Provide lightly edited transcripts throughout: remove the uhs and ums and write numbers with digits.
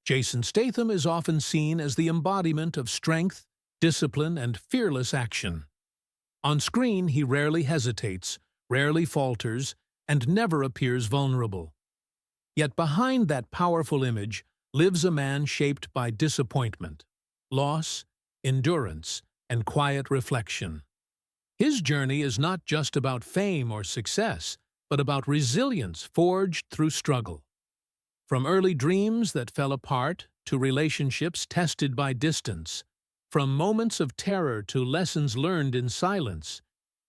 Jason Statham is often seen as the embodiment of strength, discipline, and fearless action. On screen, he rarely hesitates, rarely falters, and never appears vulnerable. Yet behind that powerful image lives a man shaped by disappointment, loss, endurance, and quiet reflection. His journey is not just about fame or success, but about resilience forged through struggle. From early dreams that fell apart to relationships tested by distance, from moments of terror to lessons learned in silence,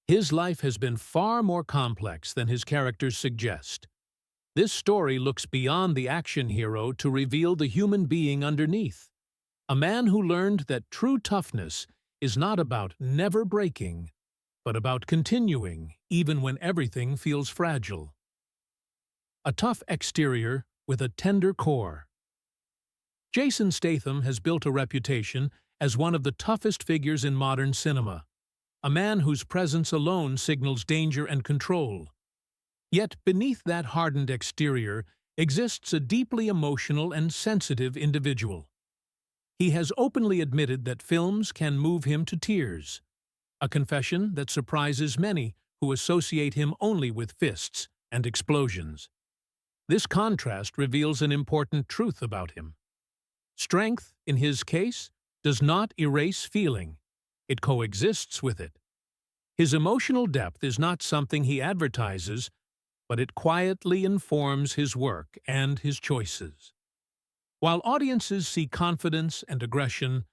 his life has been far more complex than his characters suggest. This story looks beyond the action hero to reveal the human being underneath, a man who learned that true toughness is not about never breaking, but about continuing even when everything feels fragile. A tough exterior with a tender core. Jason Statham has built a reputation as one of the toughest figures in modern cinema, a man whose presence alone signals danger and control. Yet beneath that hardened exterior exists a deeply emotional and sensitive individual. He has openly admitted that films can move him to tears, a confession that surprises many who associate him only with fists and explosions. This contrast reveals an important truth about him. Strength, in his case, does not erase feeling. It coexists with it. His emotional depth is not something he advertises, but it quietly informs his work and his choices. While audiences see confidence and aggression,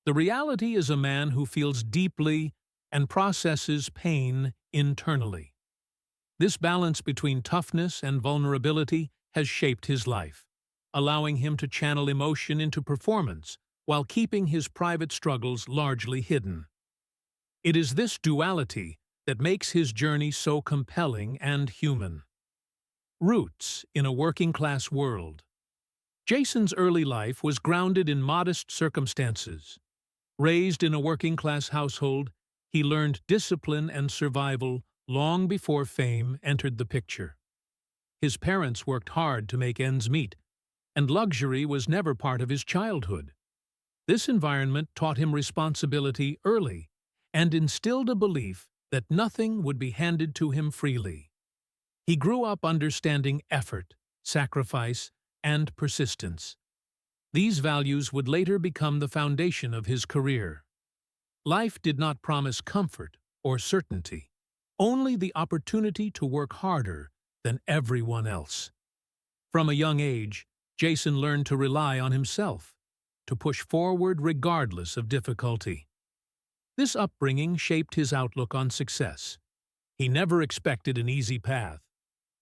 the reality is a man who feels deeply and processes pain internally. This balance between toughness and vulnerability has shaped his life, allowing him to channel emotion into performance while keeping his private struggles largely hidden. It is this duality that makes his journey so compelling and human. Roots in a working-class world. Jason's early life was grounded in modest circumstances. Raised in a working-class household, he learned discipline and survival long before fame entered the picture. His parents worked hard to make ends meet, and luxury was never part of his childhood. This environment taught him responsibility early and instilled a belief that nothing would be handed to him freely. He grew up understanding effort, sacrifice, and persistence. These values would later become the foundation of his career. Life did not promise comfort or certainty, only the opportunity to work harder than everyone else. From a young age, Jason learned to rely on himself, to push forward regardless of difficulty. This upbringing shaped his outlook on success. He never expected an easy path,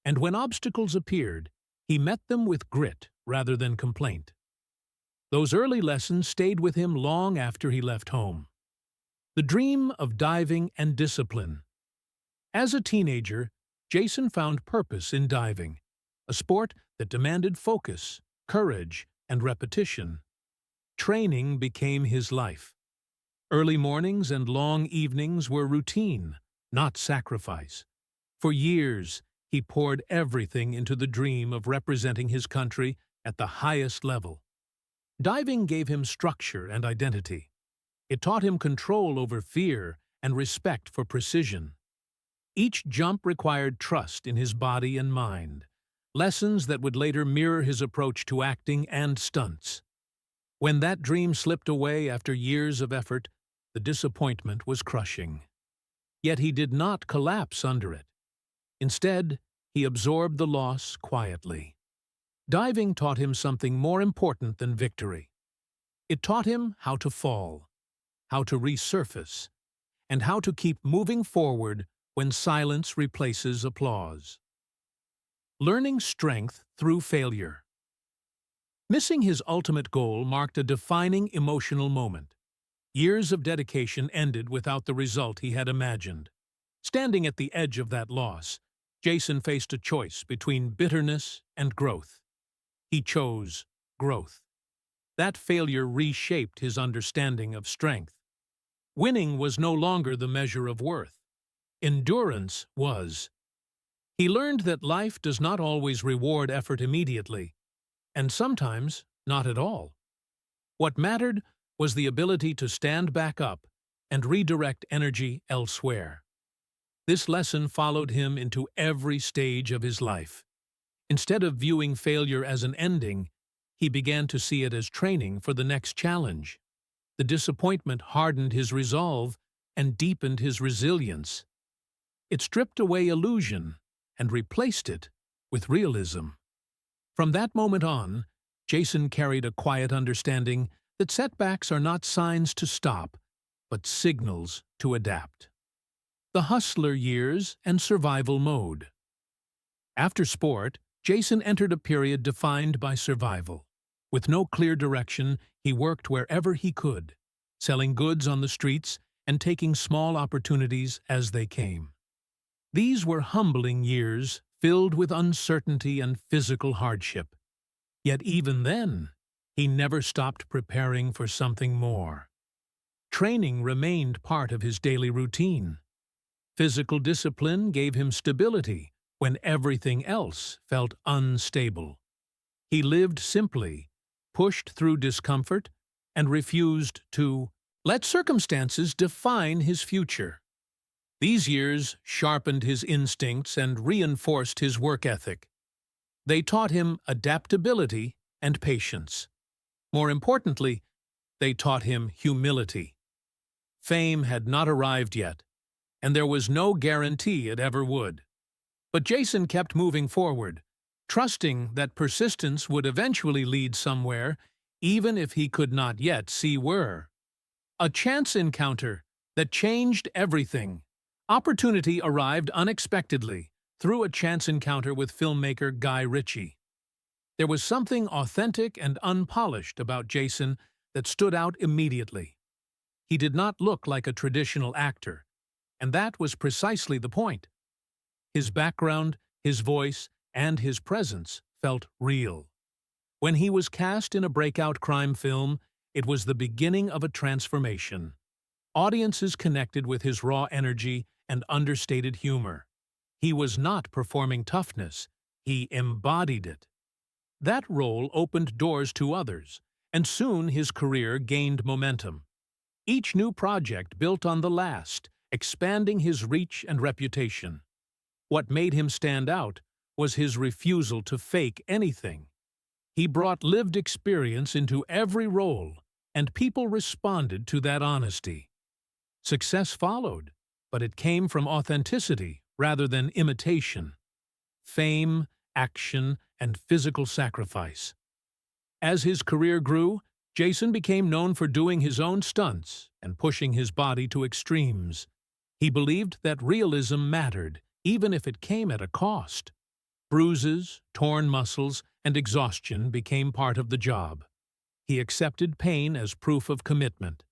and when obstacles appeared, he met them with grit rather than complaint. Those early lessons stayed with him long after he left home. The dream of diving and discipline. As a teenager, Jason found purpose in diving, a sport that demanded focus, courage, and repetition. Training became his life. Early mornings and long evenings were routine, not sacrifice. For years, he poured everything into the dream of representing his country at the highest level. Diving gave him structure and identity. It taught him control over fear and respect for precision. Each jump required trust in his body and mind, lessons that would later mirror his approach to acting and stunts. When that dream slipped away after years of effort, the disappointment was crushing. Yet he did not collapse under it. Instead, he absorbed the loss quietly. Diving taught him something more important than victory. It taught him how to fall, how to resurface, and how to keep moving forward when silence replaces applause. Learning strength through failure. Missing his ultimate goal marked a defining emotional moment. Years of dedication ended without the result he had imagined. Standing at the edge of that loss, Jason faced a choice between bitterness and growth. He chose growth. That failure reshaped his understanding of strength. Winning was no longer the measure of worth. Endurance was. He learned that life does not always reward effort immediately, and sometimes Not at all. What mattered was the ability to stand back up and redirect energy elsewhere. This lesson followed him into every stage of his life. Instead of viewing failure as an ending, he began to see it as training for the next challenge. The disappointment hardened his resolve and deepened his resilience. It stripped away illusion and replaced it with realism. From that moment on, Jason carried a quiet understanding that setbacks are not signs to stop, but signals to adapt. The hustler years and survival mode. After sport, Jason entered a period defined by survival. With no clear direction, he worked wherever he could, selling goods on the streets and taking small opportunities as they came. These were humbling years, filled with uncertainty and physical hardship. Yet even then, he never stopped preparing for something more. Training remained part of his daily routine. Physical discipline gave him stability when everything else felt unstable. He lived simply, pushed through discomfort, and refused to let circumstances define his future. These years sharpened his instincts and reinforced his work ethic. They taught him adaptability and patience. More importantly, they taught him humility. Fame had not arrived yet, and there was no guarantee it ever would. But Jason kept moving forward, trusting that persistence would eventually lead somewhere, even if he could not yet see where. A chance encounter that changed everything. Opportunity arrived unexpectedly through a chance encounter with filmmaker Guy Ritchie. There was something authentic and unpolished about Jason that stood out immediately. He did not look like a traditional actor, and that was precisely the point. His background, his voice, and his presence felt real. When he was cast in a breakout crime film, it was the beginning of a transformation. Audiences connected with his raw energy and understated humor. He was not performing toughness, he embodied it. That role opened doors to others, and soon his career gained momentum. Each new project built on the last, expanding his reach and reputation. What made him stand out was his refusal to fake anything. He brought lived experience into every role, and people responded to that honesty. Success followed, but it came from authenticity rather than imitation. Fame, action, and physical sacrifice. As his career grew, Jason became known for doing his own stunts and pushing his body to extremes. He believed that realism mattered, even if it came at a cost. Bruises, torn muscles, and exhaustion became part of the job. He accepted pain as proof of commitment.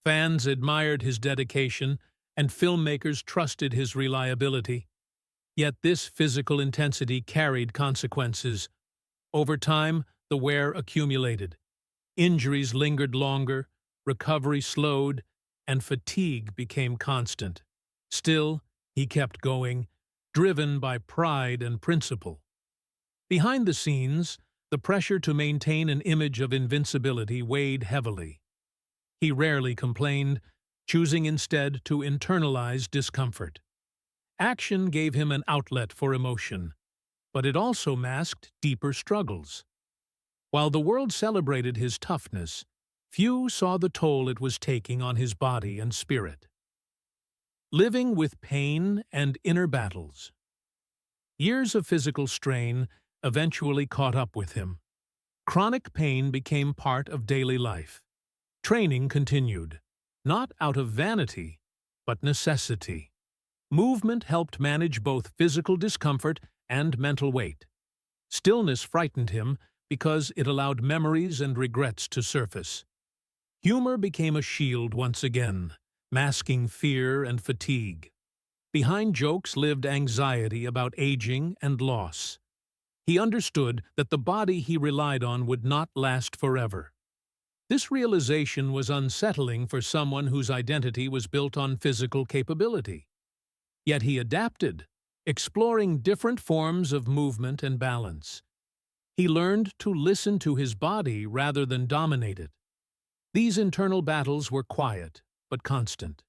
Fans admired his dedication, and filmmakers trusted his reliability. Yet this physical intensity carried consequences. Over time, the wear accumulated. Injuries lingered longer, recovery slowed, and fatigue became constant. Still, he kept going, driven by pride and principle. Behind the scenes, the pressure to maintain an image of invincibility weighed heavily. He rarely complained, choosing instead to internalize discomfort. Action gave him an outlet for emotion, but it also masked deeper struggles. While the world celebrated his toughness, few saw the toll it was taking on his body and spirit. Living with pain and inner battles. Years of physical strain eventually caught up with him. Chronic pain became part of daily life. Training continued, not out of vanity, but necessity. Movement helped manage both physical discomfort and mental weight. Stillness frightened him because it allowed memories and regrets to surface. Humor became a shield once again, masking fear and fatigue. Behind jokes lived anxiety about aging and loss. He understood that the body he relied on would not last forever. This realization was unsettling for someone whose identity was built on physical capability. Yet he adapted, exploring different forms of movement and balance. He learned to listen to his body rather than dominate it. These internal battles were quiet, but constant.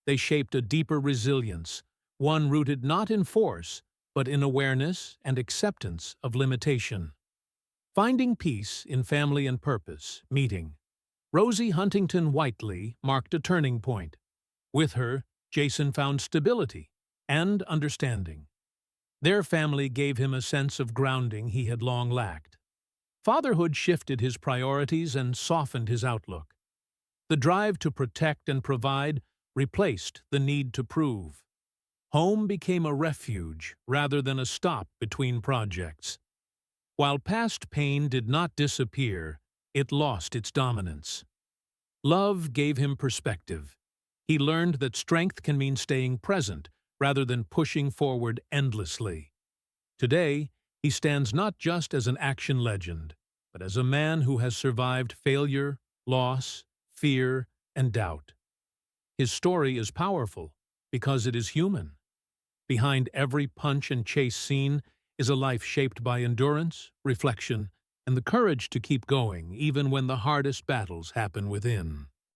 They shaped a deeper resilience, one rooted not in force, but in awareness and acceptance of limitation. Finding peace in family and purpose, meeting. Rosie Huntington Whiteley marked a turning point. With her, Jason found stability and understanding. Their family gave him a sense of grounding he had long lacked. Fatherhood shifted his priorities and softened his outlook. The drive to protect and provide replaced the need to prove. Home became a refuge rather than a stop between projects. While past pain did not disappear, it lost its dominance. Love gave him perspective. He learned that strength can mean staying present rather than pushing forward endlessly. Today, he stands not just as an action legend, but as a man who has survived failure, loss, fear, and doubt. His story is powerful because it is human. Behind every punch and chase scene is a life shaped by endurance, reflection, and the courage to keep going even when the hardest battles happen within.